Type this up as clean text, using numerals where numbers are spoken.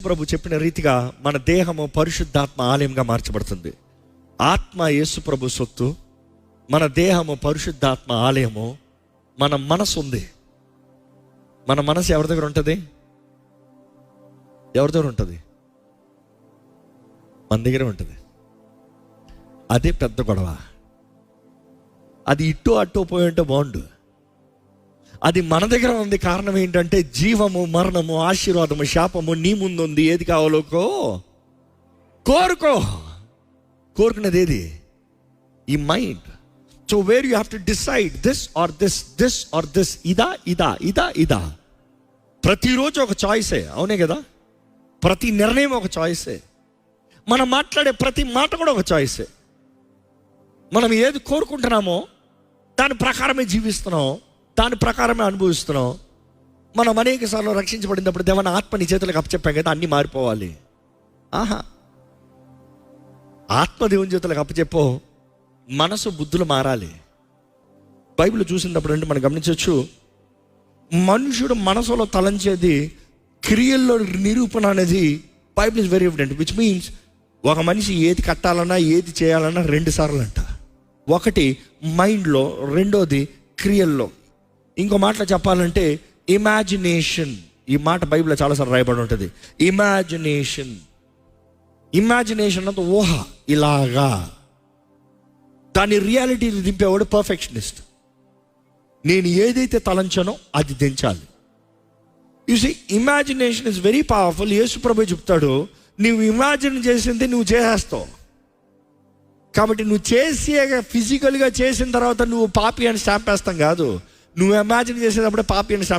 ప్రభు చెప్పిన రీతిగా మన దేహము పరిశుద్ధాత్మ ఆలయంగా మార్చబడుతుంది. ఆత్మ యేసు ప్రభు సొత్తు, మన దేహము పరిశుద్ధాత్మ ఆలయము. మన మనసు ఉంది. మన మనసు ఎవరి దగ్గర ఉంటుంది? ఎవరి దగ్గర ఉంటుంది? మన దగ్గరే ఉంటుంది. అదే పెద్ద గొడవ. అది ఇటు అటు పోయి ఉంటే బాగుండు. అది మన దగ్గర ఉంది. కారణం ఏంటంటే జీవము, మరణము, ఆశీర్వాదము, శాపము నీ ముందు ఉంది. ఏది కావాలో కోరుకో. కోరుకునేది ఏది? ఈ mind. So where you have to decide this or this, this or this. ఇదా. ప్రతిరోజు ఒక చాయిసే. అవునే కదా? ప్రతి నిర్ణయం ఒక చాయిసే. మనం మాట్లాడే ప్రతి మాట కూడా ఒక చాయిసే. మనం ఏది కోరుకుంటున్నామో దాని ప్రకారమే జీవిస్తున్నాం, దాని ప్రకారమే అనుభవిస్తున్నాం. మనం అనేక సార్లు రక్షించబడినప్పుడు దేవన ఆత్మ నీ చేతులకు అప్పచెప్పాం కదా, అన్నీ మారిపోవాలి. ఆత్మ దేవుని చేతులకు అప్పచెప్పో, మనసు బుద్ధులు మారాలి. బైబిల్ చూసినప్పుడు అంటే మనం గమనించవచ్చు, మనుషుడు మనసులో తలంచేది క్రియల్లో నిరూపణ అనేది Bible is very evident. Which means ఒక మనిషి ఏది కట్టాలన్నా ఏది చేయాలన్నా 2 సార్లు అంట. ఒకటి మైండ్లో, రెండోది క్రియల్లో. ఇంకో మాటలో చెప్పాలంటే ఇమాజినేషన్. ఈ మాట బైబిల్లో చాలాసార్లు రాయబడి ఉంటుంది. ఇమాజినేషన్ అంతా ఊహ. ఇలాగా దాని రియాలిటీ దింపేవాడు పర్ఫెక్షనిస్ట్. నేను ఏదైతే తలంచానో అది దించాలి. You see, imagination is very powerful. Yesu ప్రభు చెప్తాడు, నువ్వు ఇమాజిన్ చేసింది నువ్వు చేసేస్తావు. కాబట్టి నువ్వు చేసి ఫిజికల్గా చేసిన తర్వాత నువ్వు పాపి అని స్టాంప్ వేస్తాం కాదు. నువ్వు ఇమాజిన్ చేసేటప్పుడే పాపి అని స్టాంప్